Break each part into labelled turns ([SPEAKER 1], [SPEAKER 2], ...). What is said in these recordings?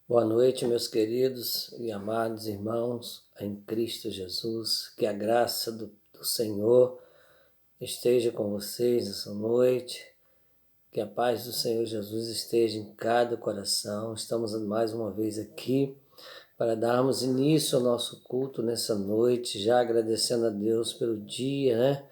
[SPEAKER 1] Boa noite, meus queridos e amados irmãos em Cristo Jesus. Que a graça do Senhor esteja com vocês nessa noite. Que a paz do Senhor Jesus esteja em cada coração. Estamos mais uma vez aqui para darmos início ao nosso culto nessa noite, já agradecendo a Deus pelo dia,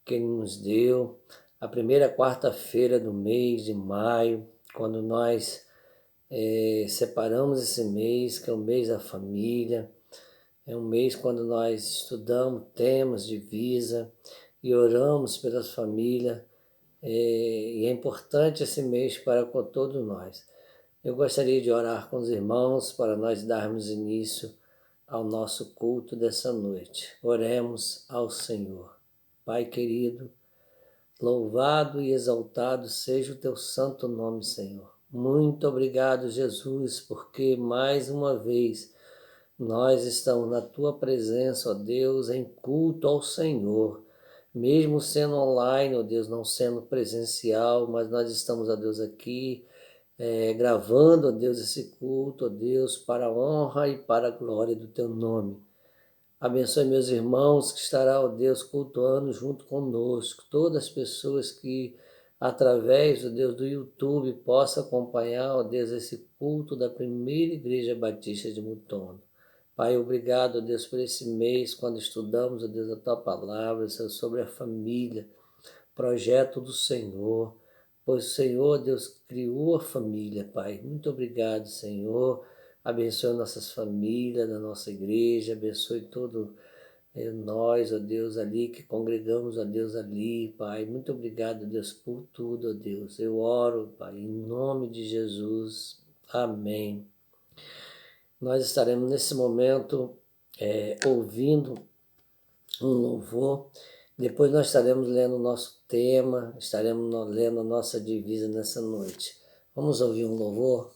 [SPEAKER 1] que Ele nos deu. A primeira quarta-feira do mês de maio, quando nós separamos esse mês, que é o mês da família. É um mês quando nós estudamos temas de vida e oramos pelas famílias. E é importante esse mês para com todos nós. Eu gostaria de orar com os irmãos para nós darmos início ao nosso culto dessa noite. Oremos ao Senhor. Pai querido, louvado e exaltado seja o teu santo nome, Senhor. Muito obrigado, Jesus, porque mais uma vez nós estamos na tua presença, ó Deus, em culto ao Senhor. Mesmo sendo online, ó Deus, não sendo presencial, mas nós estamos, ó Deus, aqui gravando, ó Deus, esse culto, ó Deus, para a honra e para a glória do teu nome. Abençoe meus irmãos que estará, ó Deus, cultuando junto conosco. Todas as pessoas que, através, ó Deus, do YouTube, possam acompanhar, ó Deus, esse culto da primeira Igreja Batista de Mutono. Pai, obrigado, ó Deus, por esse mês, quando estudamos, ó Deus, a Tua Palavra, Senhor, sobre a família, projeto do Senhor. Pois o Senhor, Deus, criou a família, Pai. Muito obrigado, Senhor. Abençoe nossas famílias, da nossa igreja, abençoe todo nós, ó Deus, ali que congregamos, ó Deus, ali, Pai. Muito obrigado, Deus, por tudo, ó Deus. Eu oro, Pai, em nome de Jesus. Amém. Nós estaremos nesse momento ouvindo um louvor. Depois nós estaremos lendo o nosso tema, estaremos lendo a nossa divisa nessa noite. Vamos ouvir um louvor?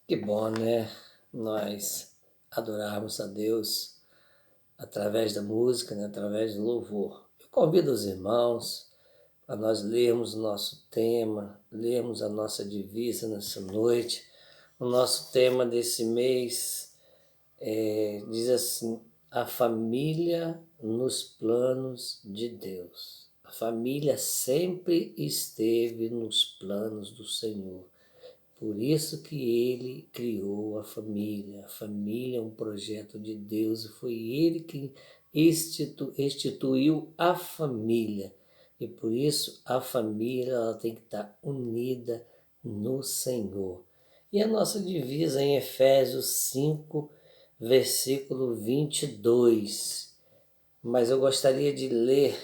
[SPEAKER 1] Que bom, né? Nós adorarmos a Deus através da música, né? Através do louvor. Eu convido os irmãos para nós lermos o nosso tema, lermos a nossa divisa nessa noite. O nosso tema desse mês diz assim: a família nos planos de Deus. A família sempre esteve nos planos do Senhor. Por isso que ele criou a família. A família é um projeto de Deus e foi ele que instituiu a família. E por isso a família ela tem que estar unida no Senhor. E a nossa divisa em Efésios 5, versículo 22. Mas eu gostaria de ler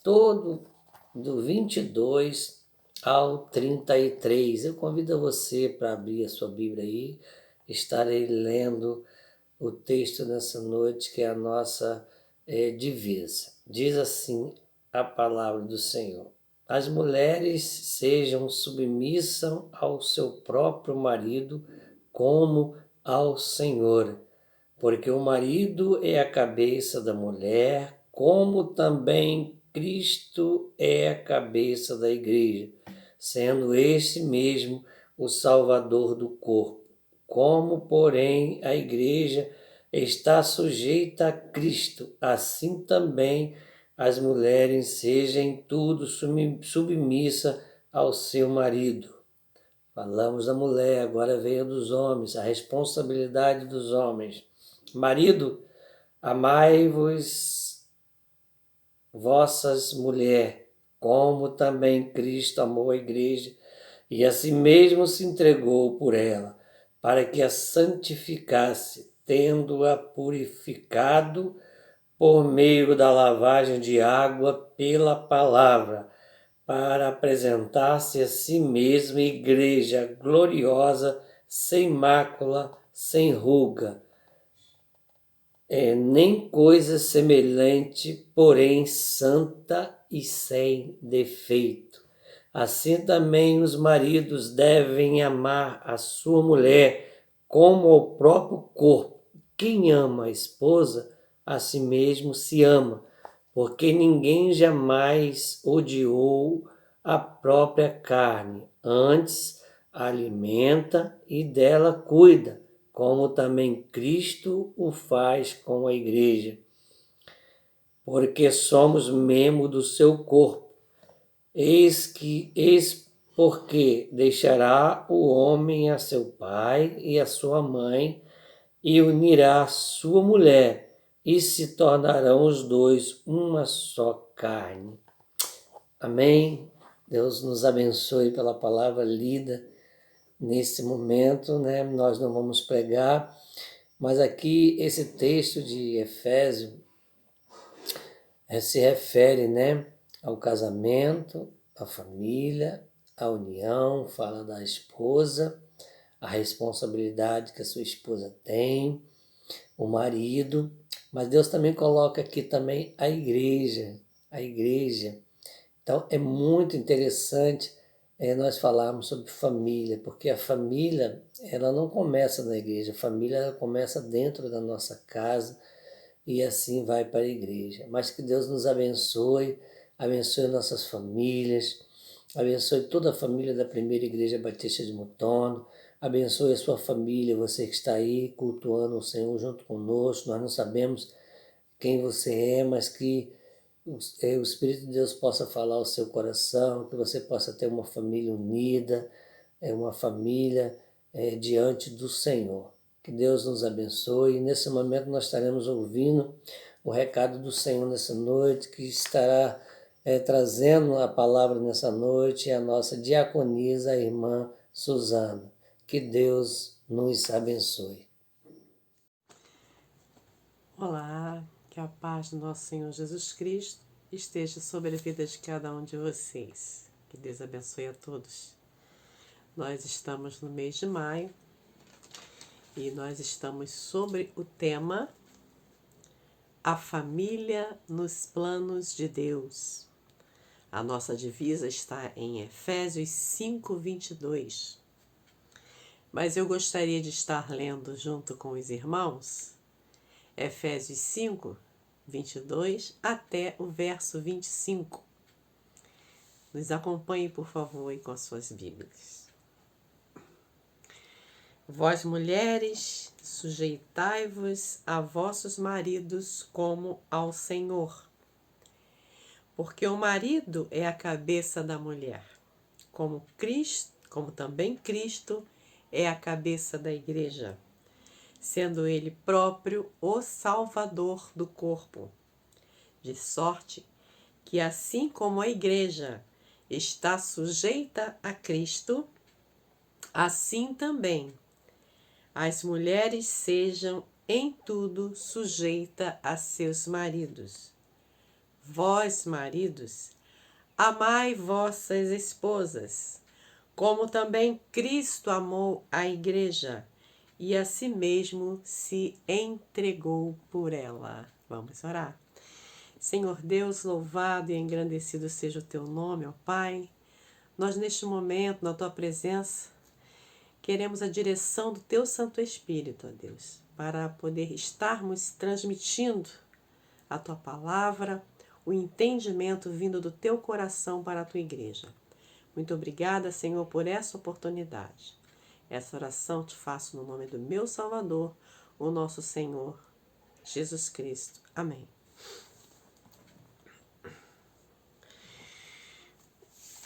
[SPEAKER 1] todo do 22 ao 33. Eu convido você para abrir a sua Bíblia aí. Estarei lendo o texto nessa noite, que é a nossa divisa. Diz assim a palavra do Senhor: as mulheres sejam submissas ao seu próprio marido, como ao Senhor, porque o marido é a cabeça da mulher, como também Cristo é a cabeça da igreja, sendo este mesmo o Salvador do corpo. Como, porém, a igreja está sujeita a Cristo, assim também as mulheres sejam em tudo submissas ao seu marido. Falamos da mulher, agora veio dos homens, a responsabilidade dos homens. Marido, amai-vos vossas mulheres, como também Cristo amou a igreja e a si mesmo se entregou por ela, para que a santificasse, tendo-a purificado por meio da lavagem de água pela palavra, para apresentar-se a si mesma igreja gloriosa, sem mácula, sem ruga, nem coisa semelhante, porém santa e sem defeito. Assim também os maridos devem amar a sua mulher como ao próprio corpo. Quem ama a esposa, a si mesmo se ama, porque ninguém jamais odiou a própria carne, antes a alimenta e dela cuida, como também Cristo o faz com a igreja, porque somos membro do seu corpo. Eis porque deixará o homem a seu pai e a sua mãe, e unirá a sua mulher, e se tornarão os dois uma só carne. Amém? Deus nos abençoe pela palavra lida nesse momento, né? Nós não vamos pregar, mas aqui esse texto de Efésios se refere, né, ao casamento, à família, à união, fala da esposa, a responsabilidade que a sua esposa tem, o marido, mas Deus também coloca aqui também a igreja, a igreja. Então é muito interessante nós falarmos sobre família, porque a família ela não começa na igreja, a família ela começa dentro da nossa casa e assim vai para a igreja. Mas que Deus nos abençoe, abençoe nossas famílias, abençoe toda a família da Primeira Igreja Batista de Mutondo, abençoe a sua família, você que está aí cultuando o Senhor junto conosco. Nós não sabemos quem você é, mas que o Espírito de Deus possa falar ao seu coração, que você possa ter uma família unida, uma família diante do Senhor. Que Deus nos abençoe. E nesse momento nós estaremos ouvindo o recado do Senhor nessa noite, que estará trazendo a palavra nessa noite, a nossa diaconisa, a irmã Suzana. Que Deus nos abençoe.
[SPEAKER 2] Olá, que a paz do nosso Senhor Jesus Cristo esteja sobre a vida de cada um de vocês. Que Deus abençoe a todos. Nós estamos no mês de maio e nós estamos sobre o tema A Família nos Planos de Deus. A nossa divisa está em Efésios 5, 22. Mas eu gostaria de estar lendo junto com os irmãos Efésios 5, 22 até o verso 25. Nos acompanhe, por favor, aí com as suas Bíblias. Vós, mulheres, sujeitai-vos a vossos maridos como ao Senhor. Porque o marido é a cabeça da mulher, como como também Cristo é a cabeça da igreja, sendo ele próprio o Salvador do corpo. De sorte que, assim como a igreja está sujeita a Cristo, assim também as mulheres sejam em tudo sujeitas a seus maridos. Vós, maridos, amai vossas esposas, como também Cristo amou a igreja e a si mesmo se entregou por ela. Vamos orar. Senhor Deus, louvado e engrandecido seja o teu nome, ó Pai. Nós, neste momento, na tua presença, queremos a direção do teu Santo Espírito, ó Deus, para poder estarmos transmitindo a tua palavra, o entendimento vindo do teu coração para a tua igreja. Muito obrigada, Senhor, por essa oportunidade. Essa oração te faço no nome do meu Salvador, o nosso Senhor, Jesus Cristo. Amém.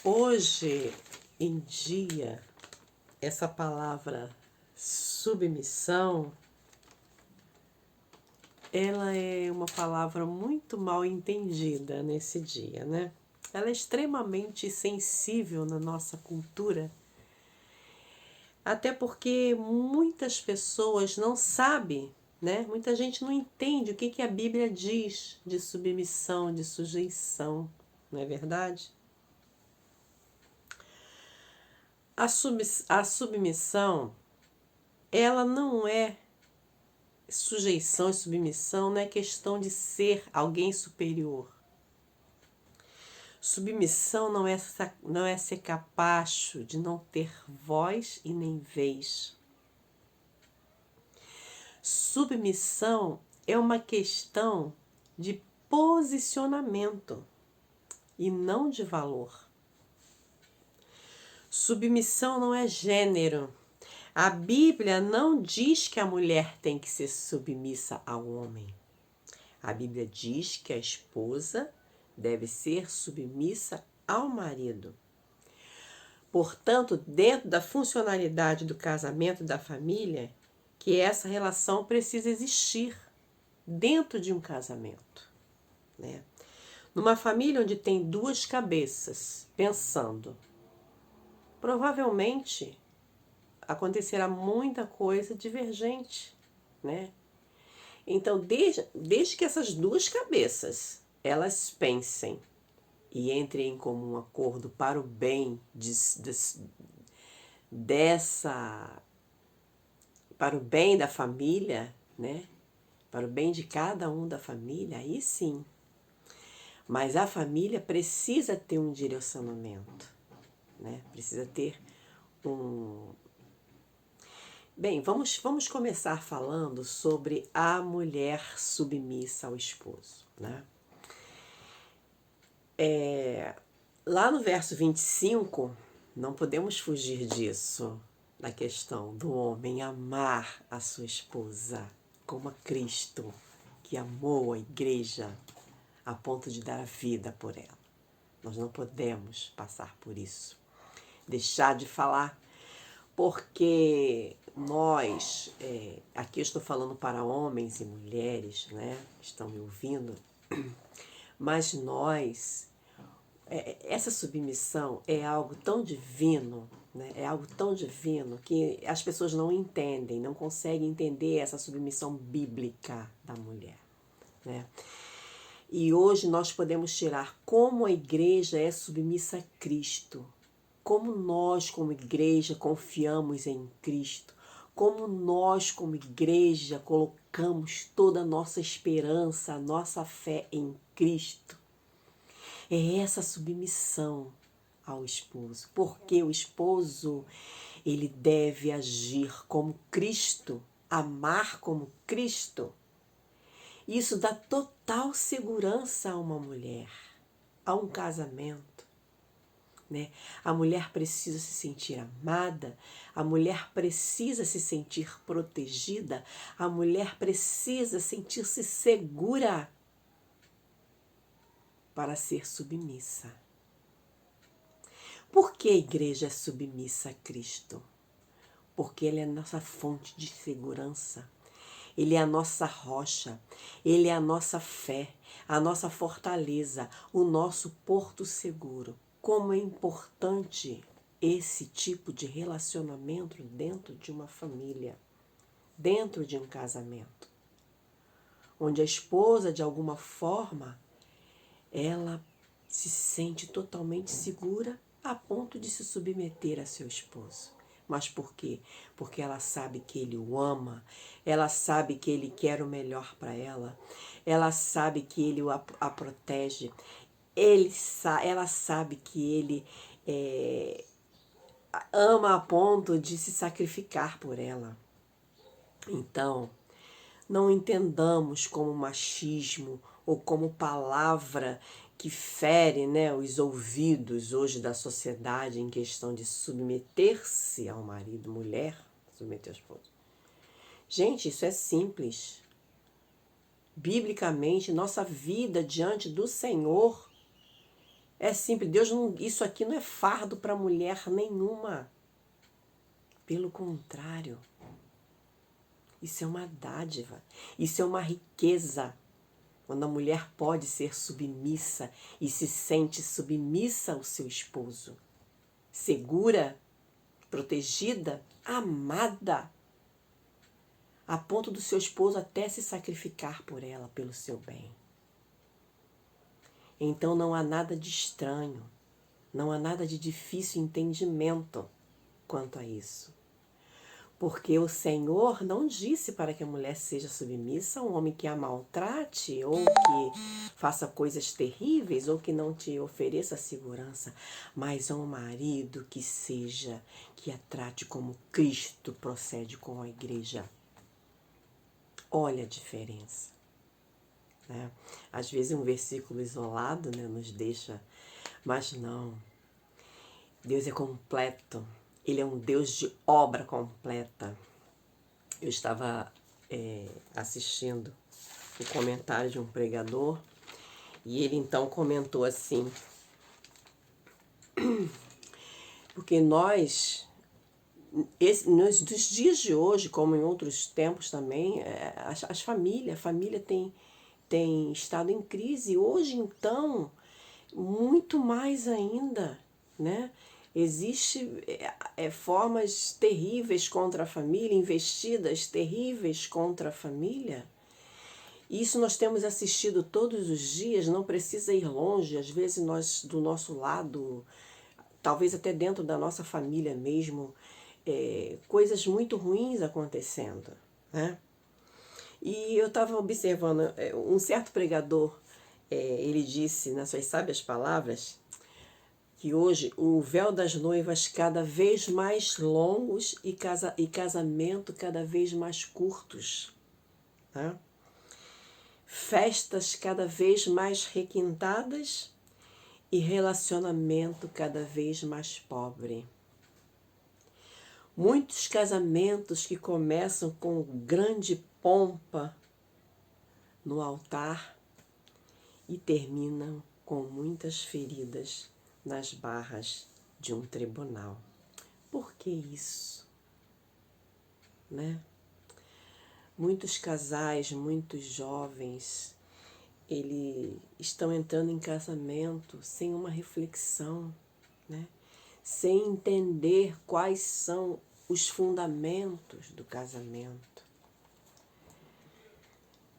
[SPEAKER 2] Hoje em dia, essa palavra submissão, ela é uma palavra muito mal entendida nesse dia, né? Ela é extremamente sensível na nossa cultura, até porque muitas pessoas não sabem, né? Muita gente não entende o que a Bíblia diz de submissão, de sujeição, não é verdade? A submissão, ela não é sujeição e submissão, não é questão de ser alguém superior. Submissão não é ser capacho de não ter voz e nem vez. Submissão é uma questão de posicionamento e não de valor. Submissão não é gênero. A Bíblia não diz que a mulher tem que ser submissa ao homem. A Bíblia diz que a esposa deve ser submissa ao marido. Portanto, dentro da funcionalidade do casamento e da família, que essa relação precisa existir dentro de um casamento, né? Numa família onde tem duas cabeças pensando, provavelmente acontecerá muita coisa divergente, né? Então, desde que essas duas cabeças, elas pensem e entrem em comum acordo para o bem para o bem da família, né? Para o bem de cada um da família, aí sim. Mas a família precisa ter um direcionamento, né? Precisa ter um... Bem, vamos começar falando sobre a mulher submissa ao esposo, né? Lá no verso 25, não podemos fugir disso, da questão do homem amar a sua esposa como a Cristo, que amou a igreja a ponto de dar a vida por ela. Nós não podemos passar por isso, deixar de falar, porque nós, aqui eu estou falando para homens e mulheres, né, que estão me ouvindo, mas nós, essa submissão é algo tão divino, né, é algo tão divino que as pessoas não entendem, não conseguem entender essa submissão bíblica da mulher, né? E hoje nós podemos tirar como a igreja é submissa a Cristo, como nós como igreja confiamos em Cristo, como nós como igreja colocamos toda a nossa esperança, a nossa fé em Cristo. É essa submissão ao esposo, porque o esposo, ele deve agir como Cristo, amar como Cristo. Isso dá total segurança a uma mulher, a um casamento, né? A mulher precisa se sentir amada, a mulher precisa se sentir protegida, a mulher precisa sentir-se segura para ser submissa. Por que a igreja é submissa a Cristo? Porque Ele é a nossa fonte de segurança. Ele é a nossa rocha, Ele é a nossa fé, a nossa fortaleza, o nosso porto seguro. Como é importante esse tipo de relacionamento dentro de uma família, dentro de um casamento, onde a esposa, de alguma forma, ela se sente totalmente segura a ponto de se submeter a seu esposo. Mas por quê? Porque ela sabe que ele o ama, ela sabe que ele quer o melhor para ela sabe que ele a protege, ela sabe que ele ama a ponto de se sacrificar por ela. Então, não entendamos como machismo ou como palavra que fere, né, os ouvidos hoje da sociedade em questão de submeter-se ao marido, mulher, submeter ao esposo. Gente, isso é simples. Biblicamente, nossa vida diante do Senhor é simples. Deus não, isso aqui não é fardo para mulher nenhuma. Pelo contrário, isso é uma dádiva, isso é uma riqueza. Quando a mulher pode ser submissa e se sente submissa ao seu esposo, segura, protegida, amada, a ponto do seu esposo até se sacrificar por ela, pelo seu bem. Então não há nada de estranho, não há nada de difícil entendimento quanto a isso. Porque o Senhor não disse para que a mulher seja submissa a um homem que a maltrate, ou que faça coisas terríveis, ou que não te ofereça segurança, mas a um marido que a trate como Cristo procede com a igreja. Olha a diferença. Né? Às vezes um versículo isolado, né, nos deixa, mas não. Deus é completo. Ele é um Deus de obra completa. Eu estava assistindo o comentário de um pregador e ele então comentou assim, porque dos dias de hoje, como em outros tempos também, a família tem estado em crise. Hoje, então, muito mais ainda, né? Existem formas terríveis contra a família, investidas terríveis contra a família. Isso nós temos assistido todos os dias, não precisa ir longe. Às vezes nós, do nosso lado, talvez até dentro da nossa família mesmo, coisas muito ruins acontecendo, né? E eu estava observando, um certo pregador, ele disse nas suas sábias palavras, que hoje o véu das noivas cada vez mais longos e casamento cada vez mais curtos. Tá? Festas cada vez mais requintadas e relacionamento cada vez mais pobre. Muitos casamentos que começam com grande pompa no altar e terminam com muitas feridas nas barras de um tribunal. Por que isso? Né? Muitos casais, muitos jovens, eles estão entrando em casamento sem uma reflexão, né? Sem entender quais são os fundamentos do casamento.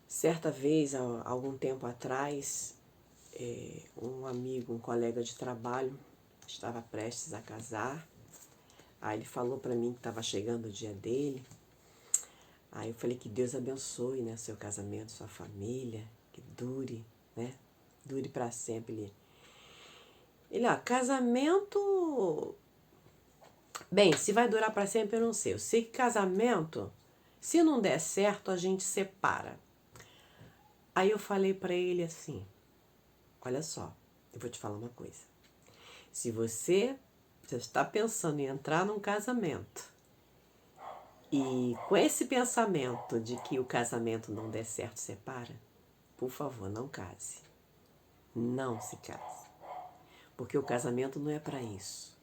[SPEAKER 2] Certa vez, há algum tempo atrás, um amigo, um colega de trabalho, estava prestes a casar. Aí ele falou para mim que estava chegando o dia dele. Aí eu falei que Deus abençoe, né, seu casamento, sua família, que dure, né? Dure para sempre. Casamento... Bem, se vai durar para sempre eu não sei. Eu sei que casamento, se não der certo, a gente separa. Aí eu falei para ele assim, olha só, eu vou te falar uma coisa. Se você está pensando em entrar num casamento e com esse pensamento de que o casamento não der certo, separa, por favor, não case. Não se case. Porque o casamento não é para isso.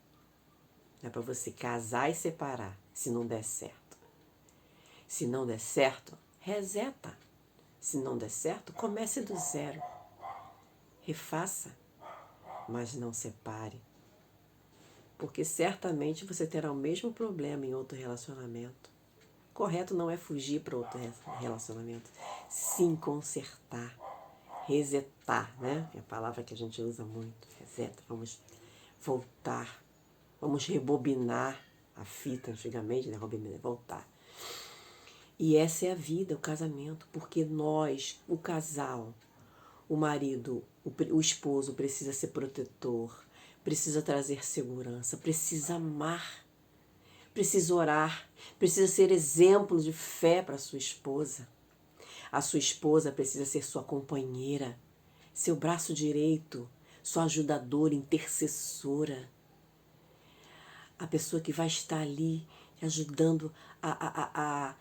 [SPEAKER 2] Não é para você casar e separar, se não der certo. Se não der certo, reseta. Se não der certo, comece do zero. Refaça, mas não separe. Porque certamente você terá o mesmo problema em outro relacionamento. Correto não é fugir para outro relacionamento. Sim, consertar, resetar, né? É a palavra que a gente usa muito. Reseta, vamos voltar, vamos rebobinar a fita antigamente, né? Rebobinar, voltar. E essa é a vida, o casamento, porque nós, o casal, o marido, o esposo precisa ser protetor, precisa trazer segurança, precisa amar, precisa orar, precisa ser exemplo de fé para sua esposa. A sua esposa precisa ser sua companheira, seu braço direito, sua ajudadora, intercessora. A pessoa que vai estar ali ajudando a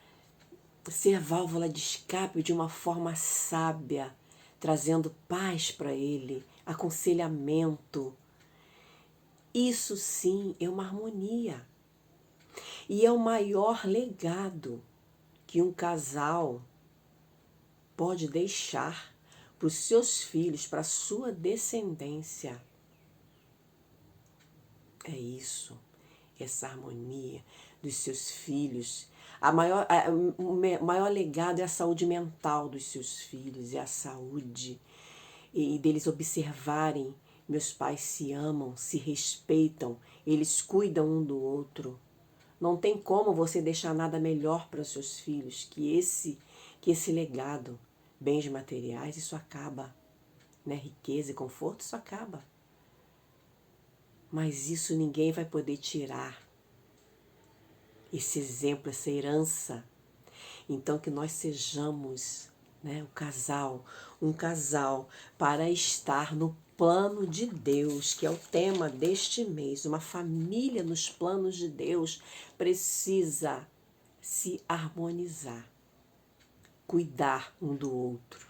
[SPEAKER 2] ser válvula de escape de uma forma sábia, trazendo paz para ele, aconselhamento. Isso sim é uma harmonia. E é o maior legado que um casal pode deixar para os seus filhos, para a sua descendência. É isso, essa harmonia dos seus filhos. O maior legado é a saúde mental dos seus filhos, é a saúde e deles observarem, meus pais se amam, se respeitam, eles cuidam um do outro. Não tem como você deixar nada melhor para os seus filhos que esse legado. Bens materiais, isso acaba, né? Riqueza e conforto, isso acaba. Mas isso ninguém vai poder tirar. Esse exemplo, essa herança. Então que nós sejamos, né, um casal para estar no plano de Deus, que é o tema deste mês. Uma família nos planos de Deus precisa se harmonizar, cuidar um do outro.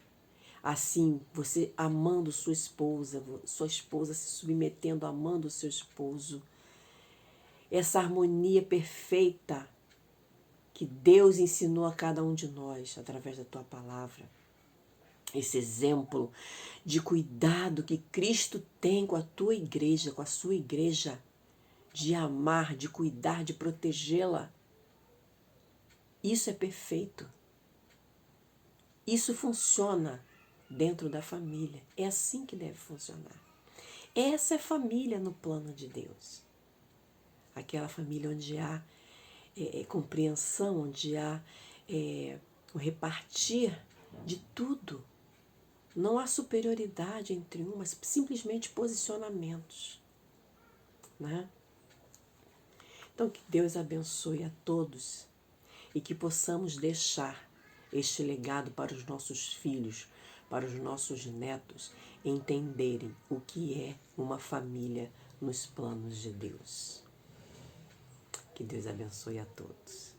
[SPEAKER 2] Assim, você amando sua esposa se submetendo, amando o seu esposo. Essa harmonia perfeita que Deus ensinou a cada um de nós através da tua palavra. Esse exemplo de cuidado que Cristo tem com a tua igreja, com a sua igreja, de amar, de cuidar, de protegê-la. Isso é perfeito. Isso funciona dentro da família. É assim que deve funcionar. Essa é família no plano de Deus. Aquela família onde há compreensão, onde há o repartir de tudo. Não há superioridade entre um, mas simplesmente posicionamentos. Né? Então, que Deus abençoe a todos e que possamos deixar este legado para os nossos filhos, para os nossos netos, entenderem o que é uma família nos planos de Deus. Que Deus abençoe a todos.